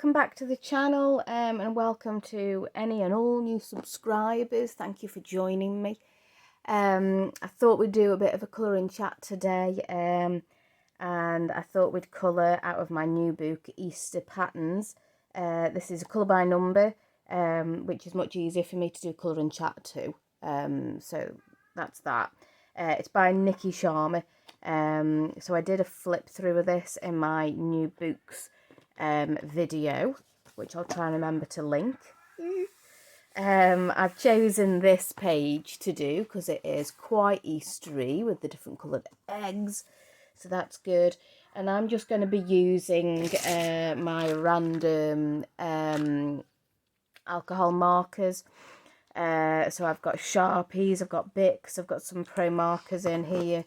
welcome back to the channel, and welcome to any and all new subscribers. Thank you for joining me. I thought we'd do a bit of a colouring chat today, and I thought we'd colour out of my new book, Easter Patterns. This is a colour by number, which is much easier for me to do colouring chat too. So that's that. It's by Nikki Sharma. So I did a flip through of this in my new books video, which I'll try and remember to link. I've chosen this page to do because it is quite Eastery with the different coloured eggs, so that's good. And I'm just going to be using my random alcohol markers. So I've got Sharpies, I've got Bics, I've got some Pro markers in here,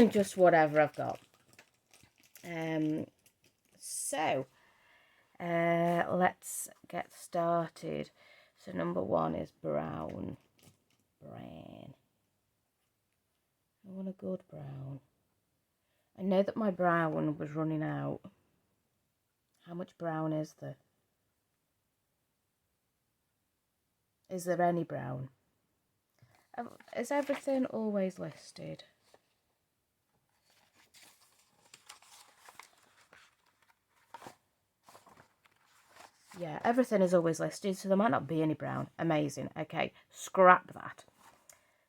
just whatever I've got. So let's get started. So number one is brown. I want a good brown. I know that my brown was running out. How much brown is there? Is there any brown? Is everything always listed? Yeah, everything is always listed, so there might not be any brown. Amazing. Okay, scrap that.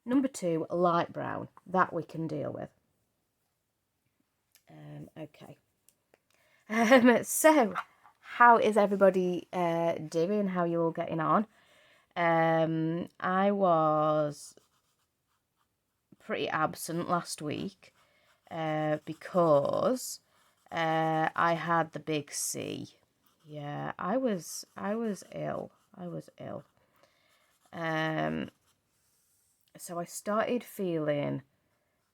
Number two, light brown. That we can deal with. Okay. So, how is everybody doing? How are you all getting on? I was pretty absent last week because I had the big C. Yeah, I was ill. So I started feeling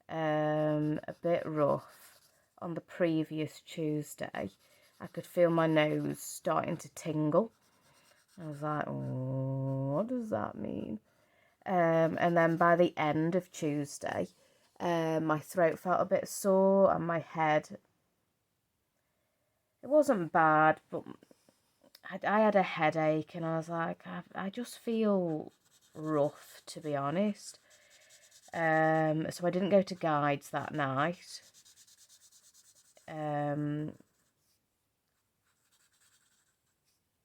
a bit rough on the previous Tuesday. I could feel my nose starting to tingle. I was like, oh, what does that mean? And then by the end of Tuesday, my throat felt a bit sore and my head, it wasn't bad, but I had a headache and I was like, I just feel rough, to be honest. So I didn't go to guides that night.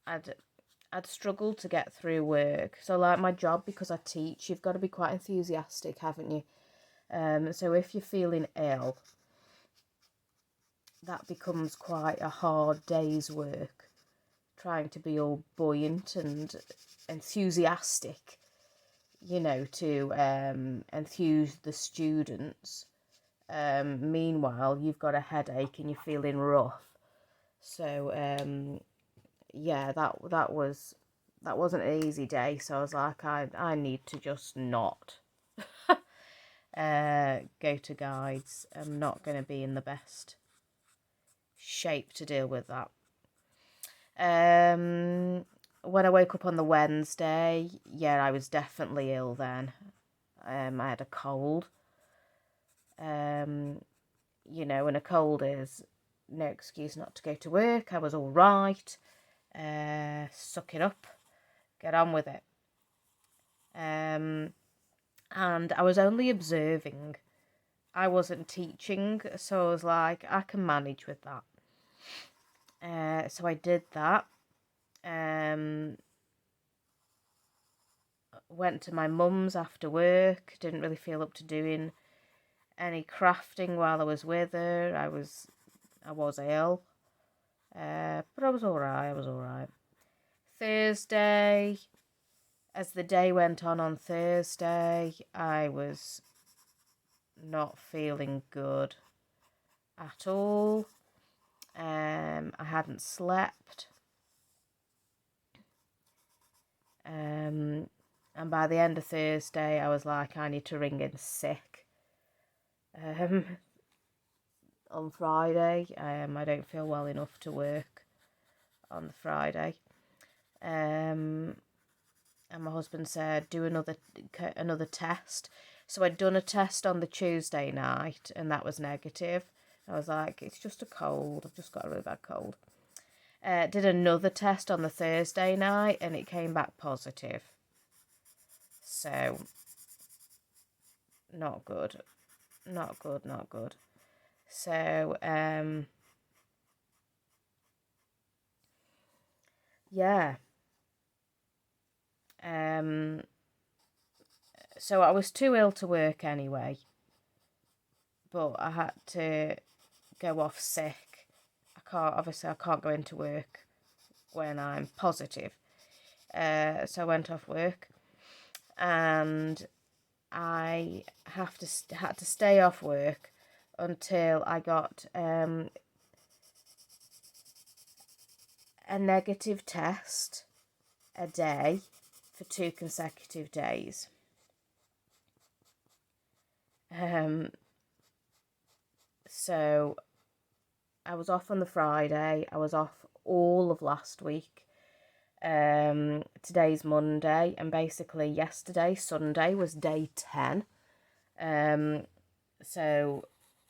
I'd struggled to get through work. So like my job, because I teach, you've got to be quite enthusiastic, haven't you? So if you're feeling ill, that becomes quite a hard day's work, trying to be all buoyant and enthusiastic, you know, to enthuse the students. Meanwhile, you've got a headache and you're feeling rough. So yeah, that wasn't an easy day. So I was like, I need to just not go to guides. I'm not going to be in the best shape to deal with that. When I woke up on the Wednesday, yeah, I was definitely ill then. I had a cold. You know, when a cold is no excuse not to go to work. I was all right. Suck it up. Get on with it. And I was only observing. I wasn't teaching, so I was like, I can manage with that. So I did that. Went to my mum's after work. Didn't really feel up to doing any crafting while I was with her. I was ill, but I was all right. Thursday, as the day went on Thursday, I was not feeling good at all. I hadn't slept. And by the end of Thursday, I was like, I need to ring in sick. On Friday, I don't feel well enough to work on the Friday. And my husband said, do another test. So I'd done a test on the Tuesday night, and that was negative. I was like, it's just a cold. I've just got a really bad cold. Did another test on the Thursday night and it came back positive. So, not good. Not good, not good. So, yeah. So I was too ill to work anyway. But I had to go off sick. I can't go into work when I'm positive. So I went off work, and I had to stay off work until I got a negative test a day for 2 consecutive days. So I was off on the Friday. I was off all of last week. Today's Monday, and basically yesterday, Sunday, was day 10. So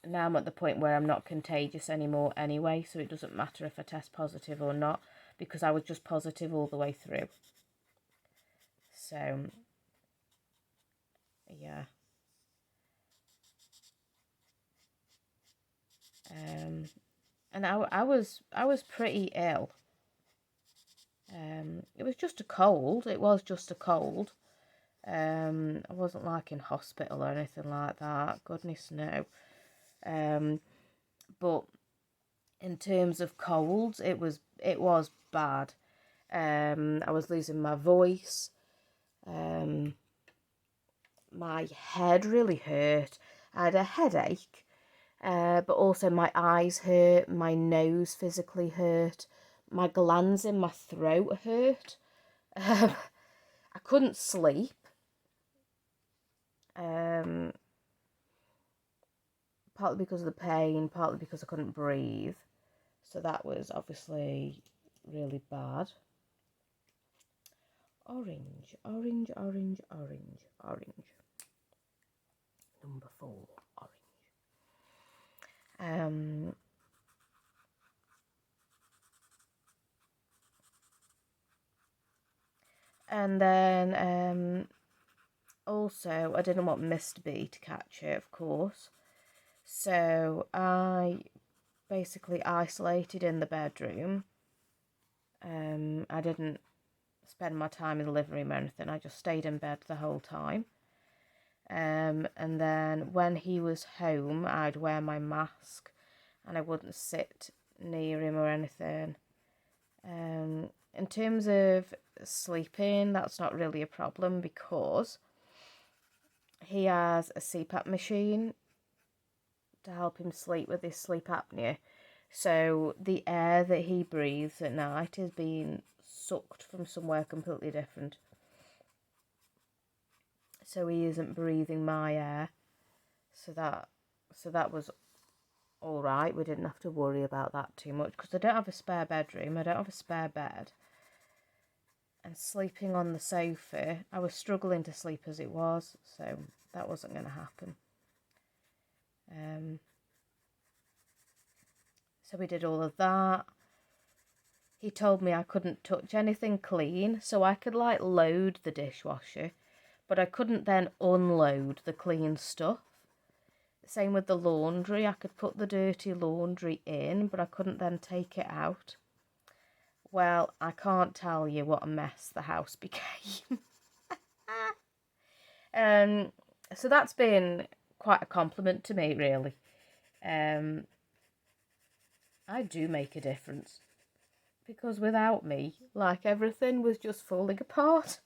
now I'm at the point where I'm not contagious anymore anyway, so it doesn't matter if I test positive or not, because I was just positive all the way through. So, yeah. And I was pretty ill. It was just a cold. It was just a cold. I wasn't like in hospital or anything like that. Goodness no. But in terms of colds, it was bad. I was losing my voice. My head really hurt. I had a headache, but also my eyes hurt. My nose physically hurt. My glands in my throat hurt. I couldn't sleep. Partly because of the pain, partly because I couldn't breathe. So that was obviously really bad. Orange, orange, orange, orange, orange. Number 4, orange. And then also I didn't want Mr. B to catch it, of course. So I basically isolated in the bedroom. I didn't spend my time in the living room or anything. I just stayed in bed the whole time. And then when he was home, I'd wear my mask and I wouldn't sit near him or anything. In terms of sleeping, that's not really a problem because he has a CPAP machine to help him sleep with his sleep apnea. So the air that he breathes at night is being sucked from somewhere completely different. So he isn't breathing my air. So that was all right. We didn't have to worry about that too much because I don't have a spare bedroom. I don't have a spare bed. And sleeping on the sofa, I was struggling to sleep as it was, so that wasn't going to happen. So we did all of that. He told me I couldn't touch anything clean, so I could like load the dishwasher, but I couldn't then unload the clean stuff. Same with the laundry. I could put the dirty laundry in, but I couldn't then take it out. Well, I can't tell you what a mess the house became. So that's been quite a compliment to me, really. I do make a difference. Because without me, like everything was just falling apart.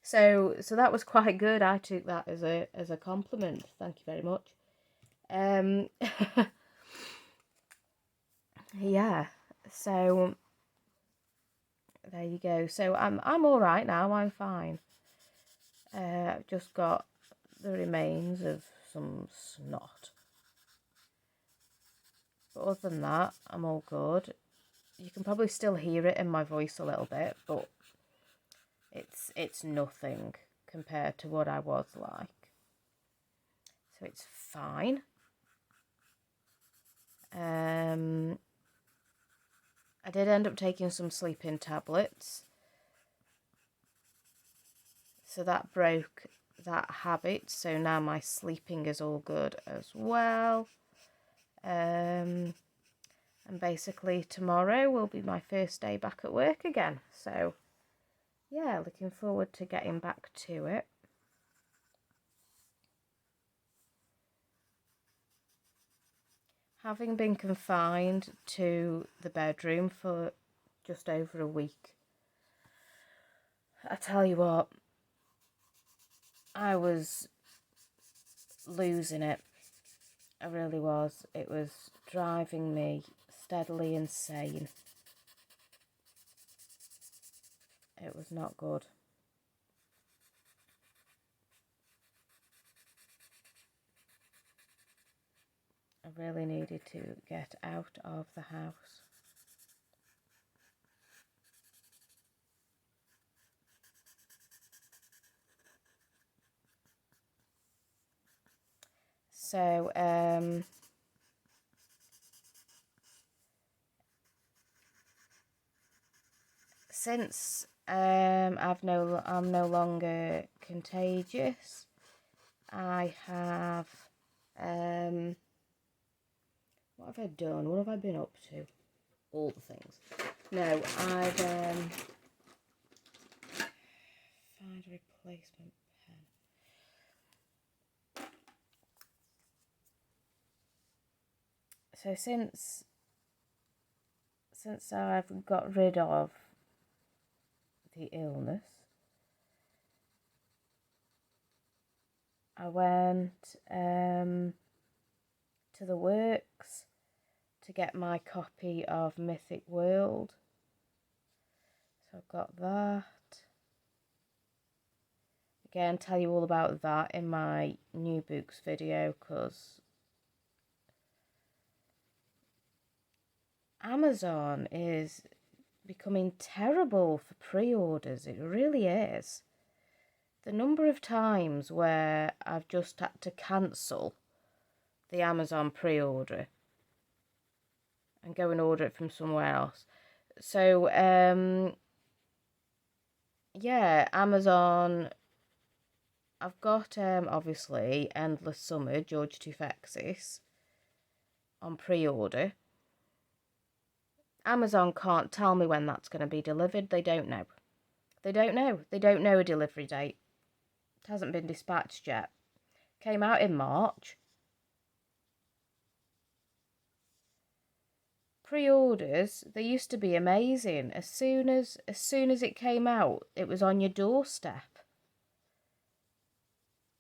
So that was quite good. I took that as a compliment. Thank you very much. Yeah. So there you go. So I'm all right now. I'm fine. I've just got the remains of some snot. But other than that, I'm all good. You can probably still hear it in my voice a little bit, but it's nothing compared to what I was like. So it's fine. I did end up taking some sleeping tablets. So that broke that habit. So now my sleeping is all good as well. And basically tomorrow will be my first day back at work again. So yeah, looking forward to getting back to it. Having been confined to the bedroom for just over a week, I tell you what, I was losing it. I really was. It was driving me steadily insane. It was not good. I really needed to get out of the house. So, since I'm no longer contagious, I have what have I done? What have I been up to? All the things. No, I've find a replacement pen. So since I've got rid of the illness, I went to the works to get my copy of Mythic World. So I've got that. Again, tell you all about that in my new books video, because Amazon is becoming terrible for pre-orders. It really is. The number of times where I've just had to cancel the Amazon pre-order and go and order it from somewhere else. So, yeah, Amazon. I've got, obviously, Endless Summer, George Tufexis on pre-order. Amazon can't tell me when that's going to be delivered. They don't know. They don't know. They don't know a delivery date. It hasn't been dispatched yet. Came out in March. Pre-orders, they used to be amazing. As soon as it came out, it was on your doorstep.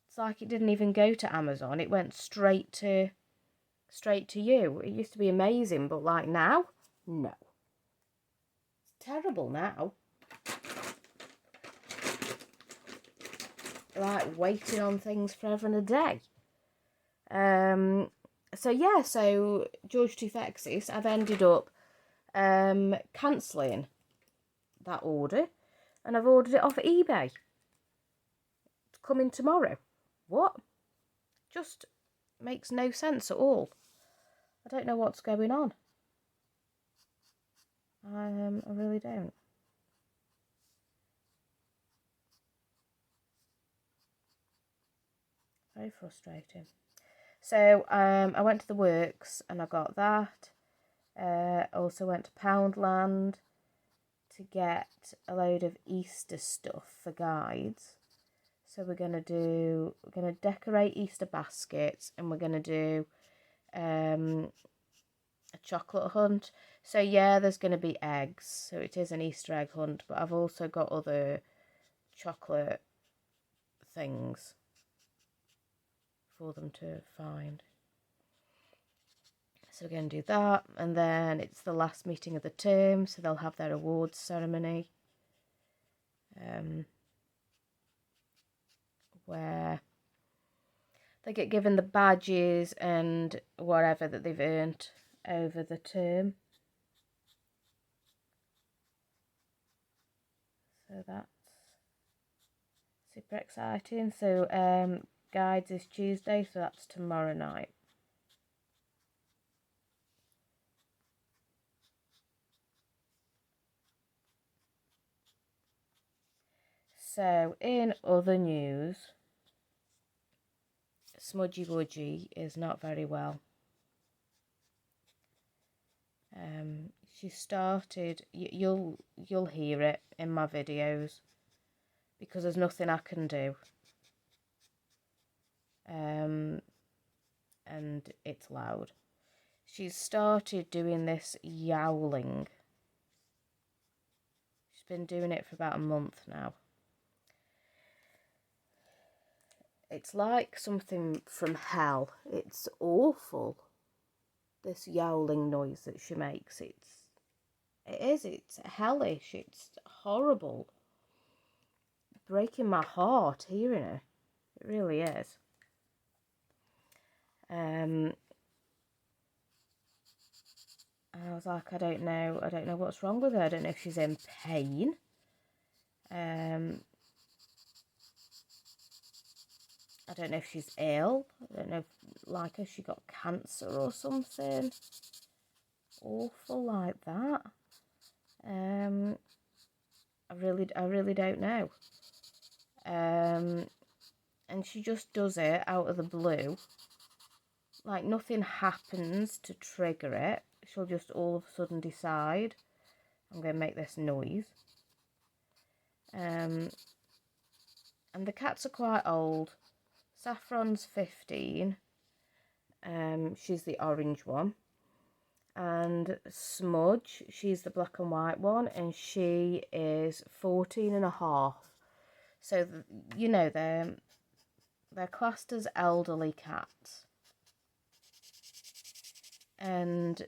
It's like it didn't even go to Amazon. It went straight to you. It used to be amazing, but like now, no. It's terrible now. Like waiting on things forever and a day. So yeah, so George Tufexis, I've ended up cancelling that order, and I've ordered it off eBay. It's coming tomorrow. What? Just makes no sense at all. I don't know what's going on. I really don't. Very frustrating. So I went to the works and I got that. Also went to Poundland to get a load of Easter stuff for guides. So we're gonna decorate Easter baskets, and we're gonna do a chocolate hunt. So yeah, there's gonna be eggs. So it is an Easter egg hunt, but I've also got other chocolate things for them to find. So we're going to do that, and then it's the last meeting of the term, so they'll have their awards ceremony, where they get given the badges and whatever that they've earned over the term. So that's super exciting. So guides is Tuesday, so that's tomorrow night. So, in other news, Smudgy Wudgy is not very well. She started, you'll hear it in my videos because there's nothing I can do. And it's loud. She's started doing this yowling. She's been doing it for about a month now. It's like something from hell. It's awful. This yowling noise that she makes. It's hellish. It's horrible. Breaking my heart hearing her. It really is. And I was like, I don't know what's wrong with her. I don't know if she's in pain. I don't know if she's ill. I don't know if, like, if she got cancer or something awful like that. I really don't know. And she just does it out of the blue. Like, nothing happens to trigger it. She'll just all of a sudden decide, I'm going to make this noise. And the cats are quite old. Saffron's 15. She's the orange one. And Smudge, she's the black and white one, and she is 14 and a half. So, you know, they're classed as elderly cats. And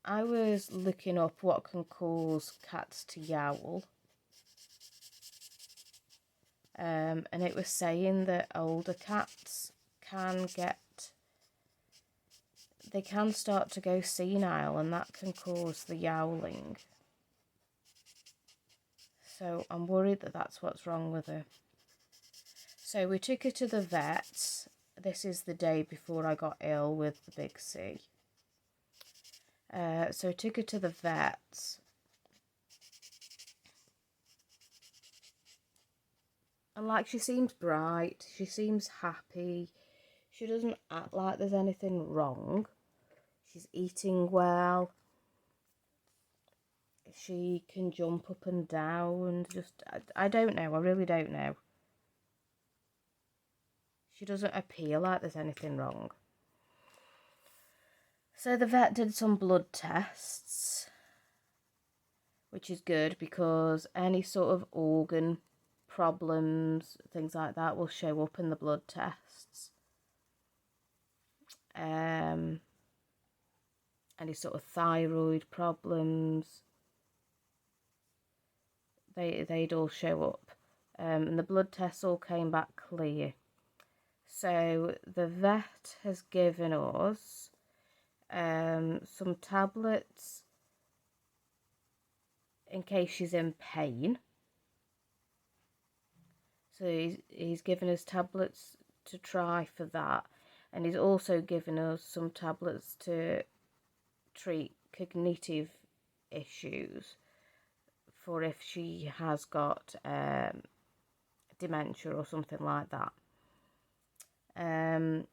I was looking up what can cause cats to yowl. And it was saying that older cats can start to go senile, and that can cause the yowling. So I'm worried that that's what's wrong with her. So we took her to the vets. This is the day before I got ill with the big C. So I took her to the vets. And like, she seems bright. She seems happy. She doesn't act like there's anything wrong. She's eating well. She can jump up and down. Just, I don't know. I really don't know. She doesn't appear like there's anything wrong. So the vet did some blood tests, which is good because any sort of organ problems, things like that, will show up in the blood tests. Any sort of thyroid problems, they'd all show up. And the blood tests all came back clear. So the vet has given us some tablets in case she's in pain. So he's given us tablets to try for that, and he's also given us some tablets to treat cognitive issues for if she has got dementia or something like that. And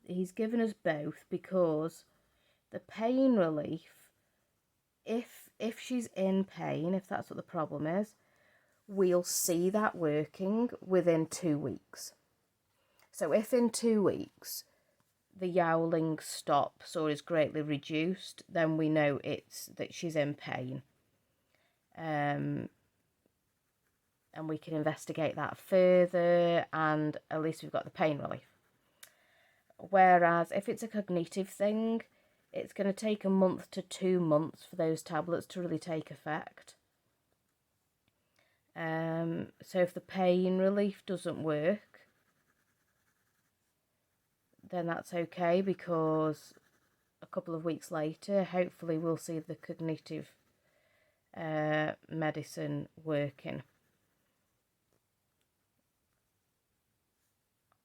he's given us both because the pain relief, if she's in pain, if that's what the problem is, we'll see that working within 2 weeks. So if in 2 weeks the yowling stops or is greatly reduced, then we know it's that she's in pain. And we can investigate that further, and at least we've got the pain relief. Whereas if it's a cognitive thing, it's going to take a month to 2 months for those tablets to really take effect. So if the pain relief doesn't work, then that's okay, because a couple of weeks later, hopefully we'll see the cognitive medicine working.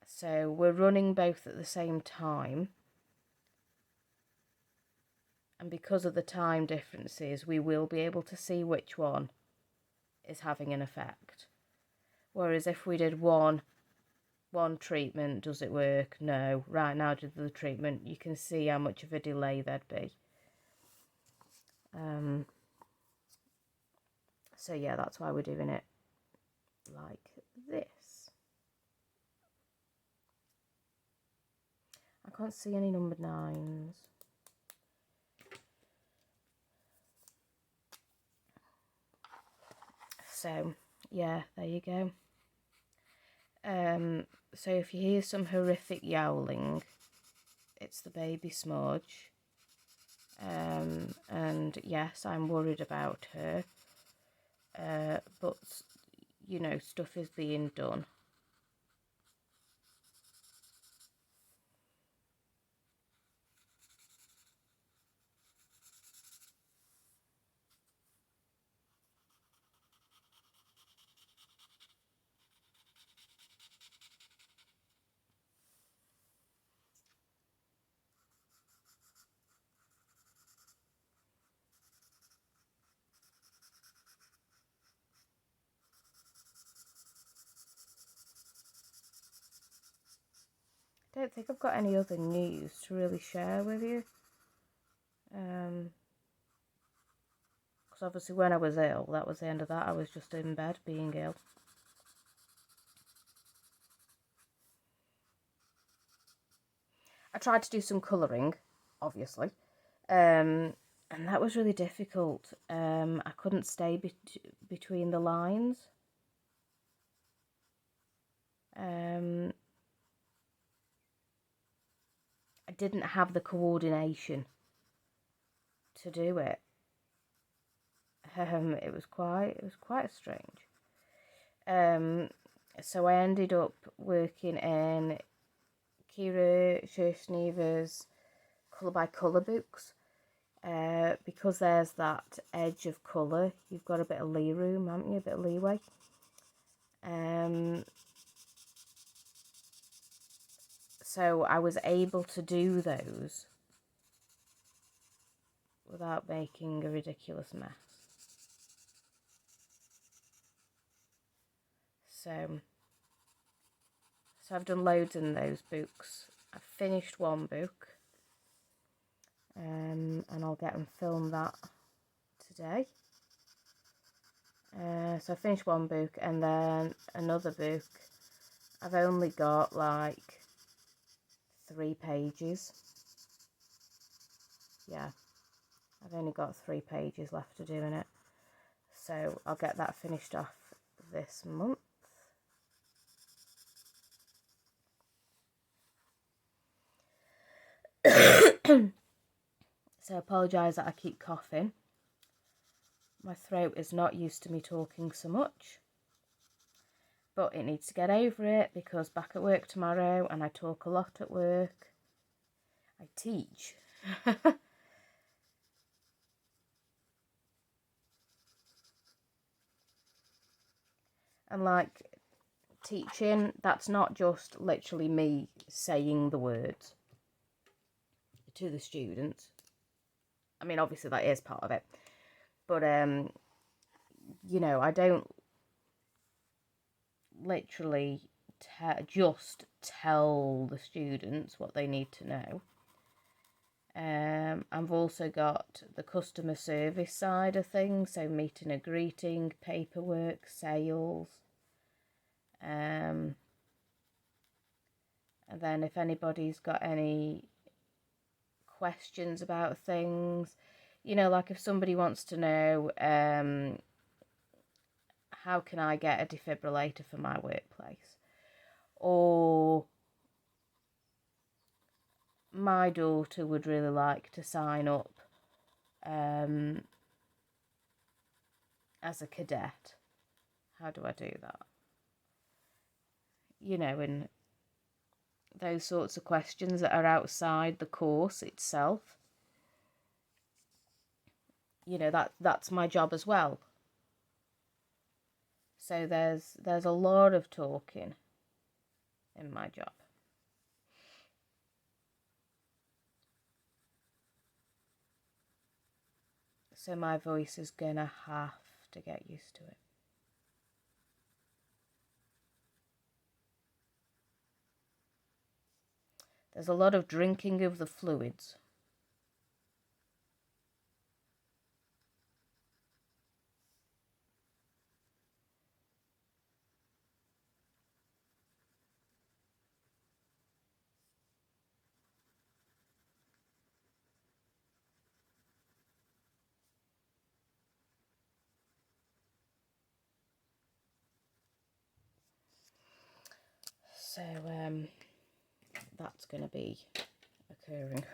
So we're running both at the same time. And because of the time differences, we will be able to see which one is having an effect. Whereas if we did one treatment, does it work? No. Right now, did the treatment, you can see how much of a delay there'd be. So yeah, that's why we're doing it like this. I can't see any numbered 9s. So yeah, there you go. So if you hear some horrific yowling, it's the baby Smudge. And yes, I'm worried about her. But you know, stuff is being done. I don't think I've got any other news to really share with you. Because obviously when I was ill, that was the end of that. I was just in bed being ill. I tried to do some colouring, obviously, and that was really difficult. I couldn't stay between the lines. I didn't have the coordination to do it. It was quite strange. So I ended up working in Kira Shersneva's colour by colour books. Because there's that edge of colour, you've got a bit of lee room, haven't you? A bit of leeway. So I was able to do those without making a ridiculous mess. So I've done loads in those books. I've finished one book, and I'll get and film that today. So I finished one book, and then another book, I've only got like 3 pages. Yeah, I've only got 3 pages left to do in it. So I'll get that finished off this month. So I apologise that I keep coughing. My throat is not used to me talking so much. But it needs to get over it because back at work tomorrow, and I talk a lot at work. I teach. And like teaching, that's not just literally me saying the words to the students. I mean, obviously that is part of it. But, you know, I don't literally just tell the students what they need to know. I've also got the customer service side of things, so meeting and greeting, paperwork, sales. And then if anybody's got any questions about things, you know, like if somebody wants to know how can I get a defibrillator for my workplace, or my daughter would really like to sign up as a cadet, how do I do that? You know, and those sorts of questions that are outside the course itself. You know, that's my job as well. So there's a lot of talking in my job. So my voice is gonna have to get used to it. There's a lot of drinking of the fluids. So that's going to be occurring.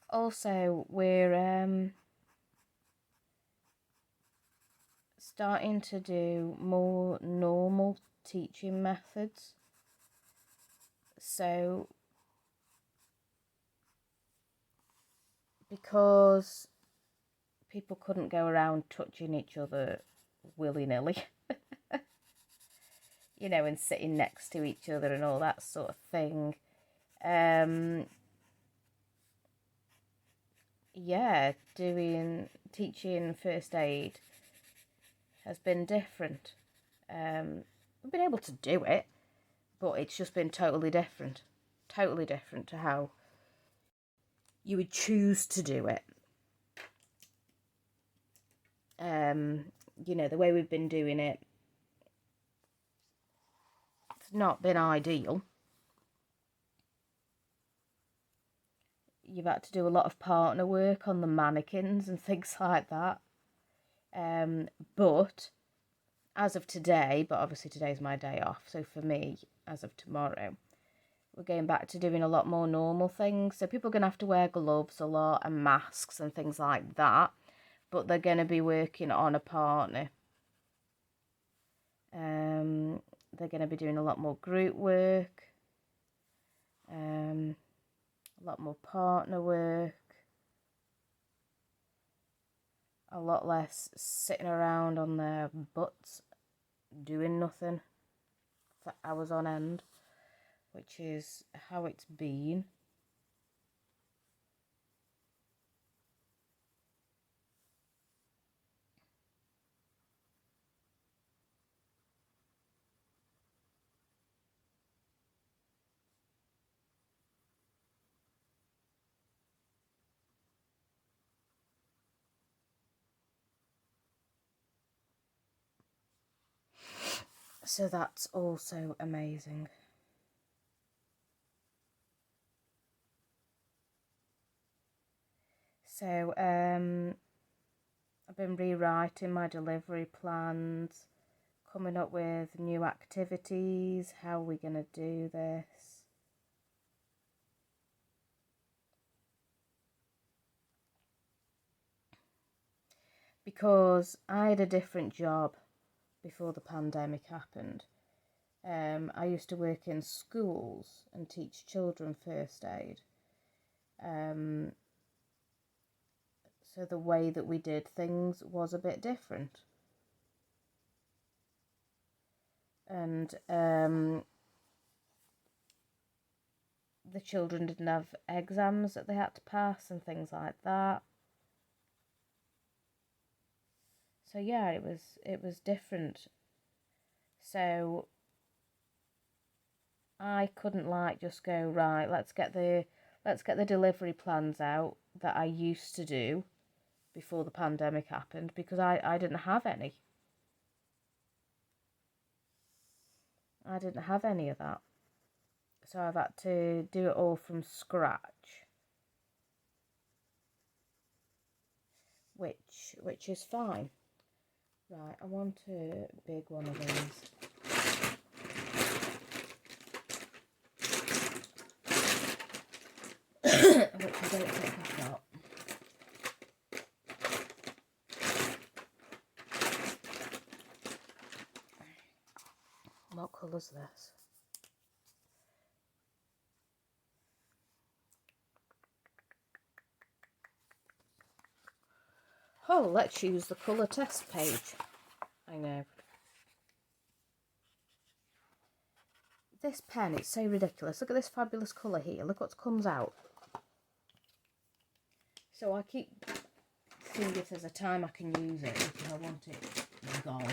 Also, we're starting to do more normal teaching methods. So, because people couldn't go around touching each other willy-nilly, you know, and sitting next to each other and all that sort of thing. Yeah, teaching first aid has been different. We've been able to do it, but it's just been totally different to how you would choose to do it. You know, the way we've been doing it, it's not been ideal. You've had to do a lot of partner work on the mannequins and things like that. But as of today, but obviously today's my day off, so for me, as of tomorrow, we're going back to doing a lot more normal things. So people are going to have to wear gloves a lot and masks and things like that, but they're going to be working on a partner. They're going to be doing a lot more group work, a lot more partner work, a lot less sitting around on their butts doing nothing for hours on end, which is how it's been. So that's also amazing. So I've been rewriting my delivery plans, coming up with new activities, how are we going to do this. Because I had a different job before the pandemic happened. I used to work in schools and teach children first aid. So the way that we did things was a bit different. And the children didn't have exams that they had to pass and things like that. So yeah, it was different. So I couldn't just go, right, let's get the delivery plans out that I used to do before the pandemic happened, because I didn't have any. I didn't have any of that. So I've had to do it all from scratch. Which is fine. Right, I want a big one of these. Which I don't think I've got. What colour's this? Oh, let's use the colour test page. I know. This pen, it's so ridiculous. Look at this fabulous colour here. Look what comes out. So I keep seeing if there's a time I can use it because I want it gone.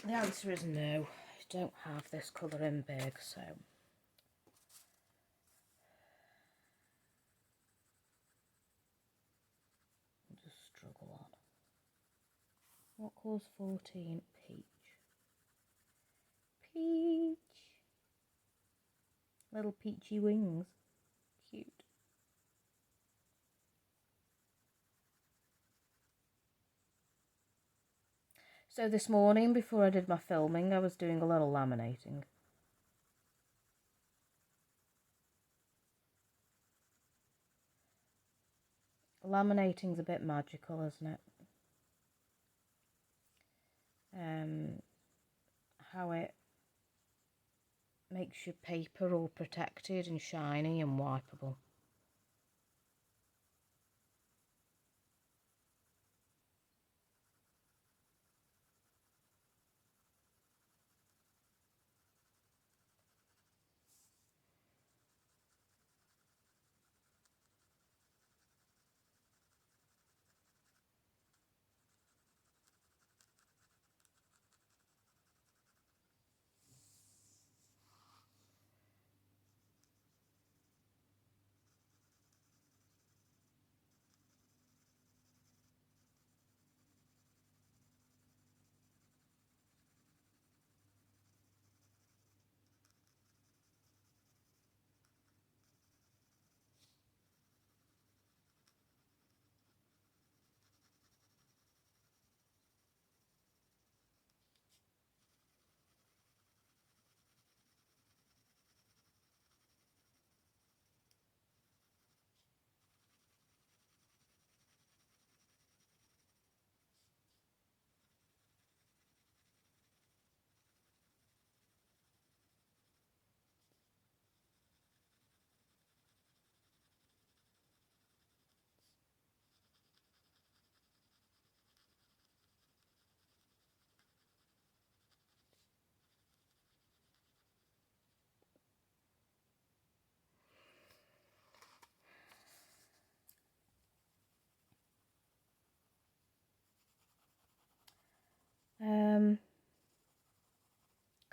The answer is no. I don't have this colour in big, so... I'll just struggle on. What colour's 14? Peach. Peach! Little peachy wings. Cute. So this morning, before I did my filming, I was doing a lot of laminating. Laminating's a bit magical, isn't it? How it makes your paper all protected and shiny and wipeable.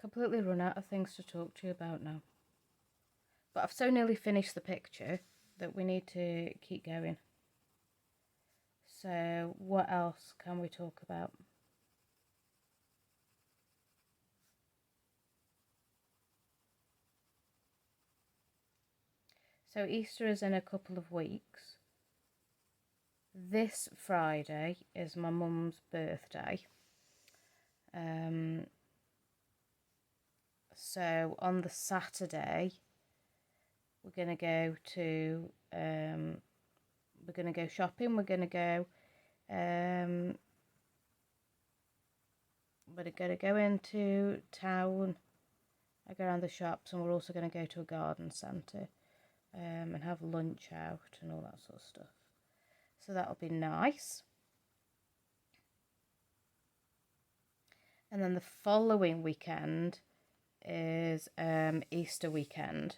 Completely run out of things to talk to you about now. But I've so nearly finished the picture that we need to keep going. So what else can we talk about? So Easter is in a couple of weeks. This Friday is my mum's birthday. So on the Saturday, we're gonna go to we're gonna go shopping. We're gonna go into town. I go around the shops, and we're also gonna go to a garden centre and have lunch out and all that sort of stuff. So that'll be nice. And then the following weekend is Easter weekend.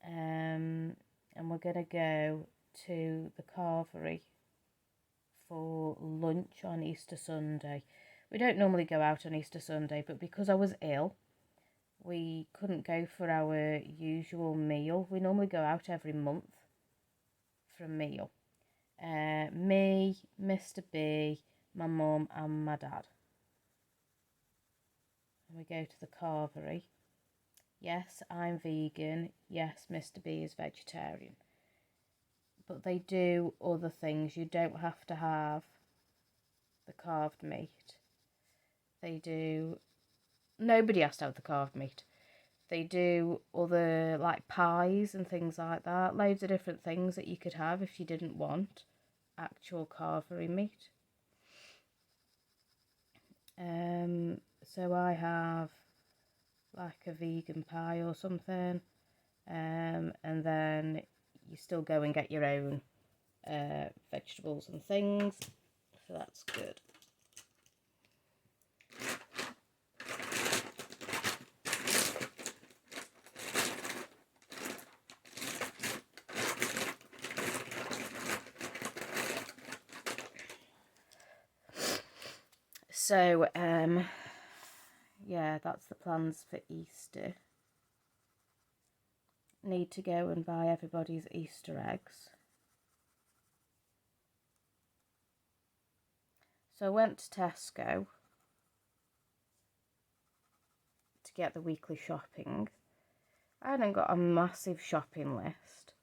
And we're going to go to the carvery for lunch on Easter Sunday. We don't normally go out on Easter Sunday, but because I was ill, we couldn't go for our usual meal. We normally go out every month for a meal. Me, Mr. B, my mum and my dad. And we go to the carvery. Yes, I'm vegan. Yes, Mr. B is vegetarian. But they do other things. You don't have to have the carved meat. They do... Nobody has to have the carved meat. They do other, like, pies and things like that. Loads of different things that you could have if you didn't want actual carvery meat. So I have like a vegan pie or something. And then you still go and get your own vegetables and things, so that's good. So yeah, that's the plans for Easter. Need to go and buy everybody's Easter eggs. So I went to Tesco to get the weekly shopping. I hadn't got a massive shopping list,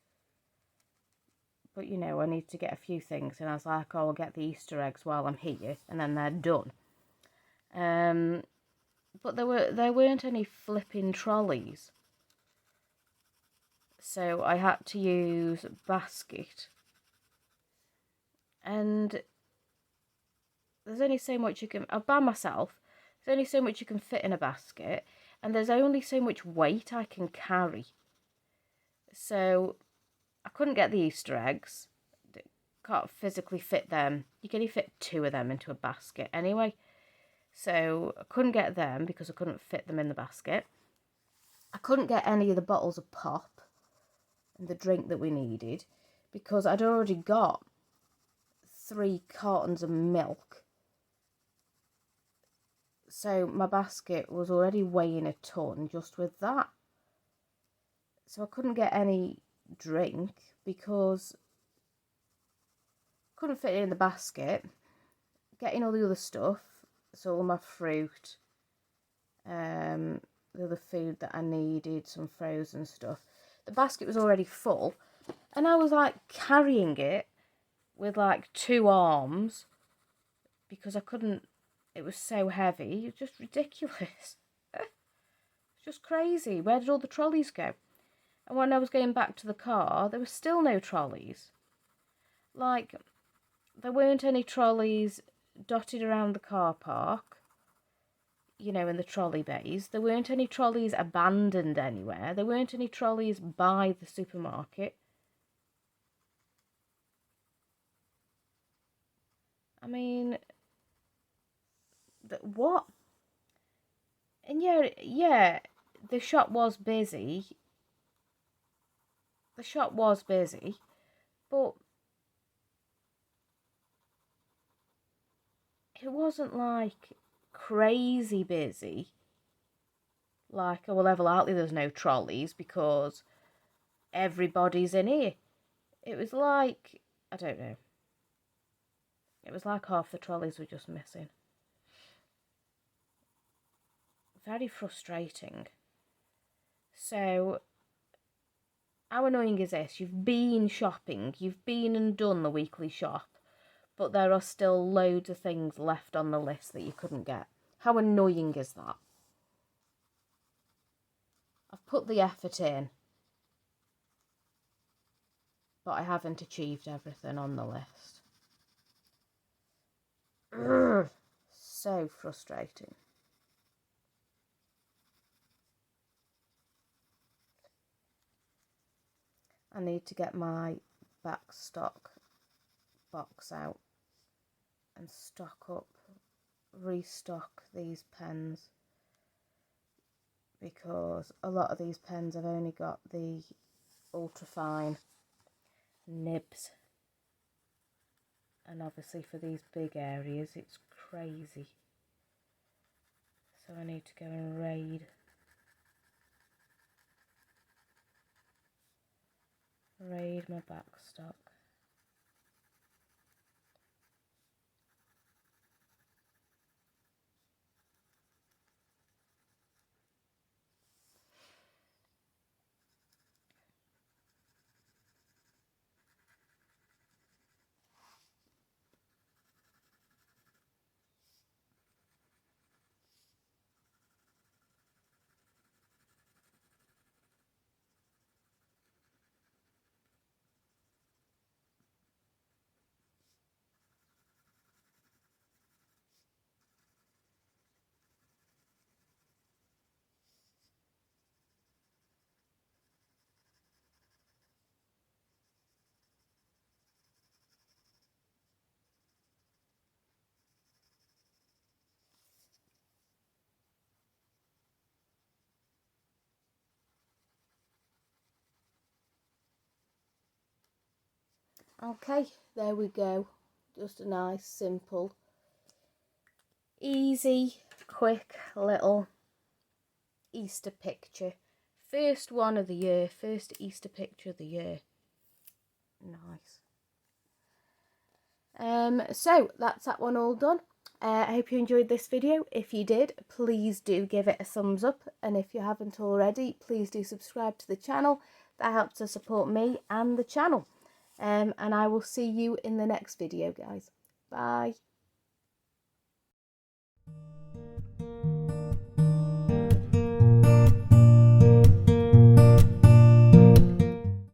but you know, I need to get a few things, and I was like, oh, I'll get the Easter eggs while I'm here, and then they're done. But there weren't any flipping trolleys, so I had to use a basket, and there's only so much you can, by myself, there's only so much you can fit in a basket, and there's only so much weight I can carry. So I couldn't get the Easter eggs. Can't physically fit them. You can only fit 2 of them into a basket anyway. So I couldn't get them because I couldn't fit them in the basket. I couldn't get any of the bottles of pop and the drink that we needed because I'd already got 3 cartons of milk. So my basket was already weighing a ton just with that. So I couldn't get any drink because I couldn't fit it in the basket. Getting all the other stuff, so all my fruit, the other food that I needed, some frozen stuff. The basket was already full, and I was like carrying it with like 2 arms because I couldn't, it was so heavy. It was just ridiculous. It's just crazy. Where did all the trolleys go? And when I was going back to the car, there were still no trolleys. Like, there weren't any trolleys dotted around the car park, you know, in the trolley bays. There weren't any trolleys abandoned anywhere. There weren't any trolleys by the supermarket. I mean, what? And yeah, the shop was busy. The shop was busy, but it wasn't like crazy busy. Like, oh, well, Level Outley, there's no trolleys because everybody's in here. It was like, I don't know. It was like half the trolleys were just missing. Very frustrating. So, how annoying is this? You've been shopping, you've been and done the weekly shop, but there are still loads of things left on the list that you couldn't get. How annoying is that? I've put the effort in, but I haven't achieved everything on the list. Urgh, so frustrating. I need to get my backstock box out and restock these pens, because a lot of these pens have only got the ultrafine nibs, and obviously for these big areas it's crazy. So I need to go and raid my backstock. Okay, there we go. Just a nice, simple, easy, quick little Easter picture. First one of the year, first Easter picture of the year. Nice. So that's that one all done. I hope you enjoyed this video. If you did, please do give it a thumbs up, and if you haven't already, please do subscribe to the channel. That helps to support me and the channel. And I will see you in the next video, guys. Bye.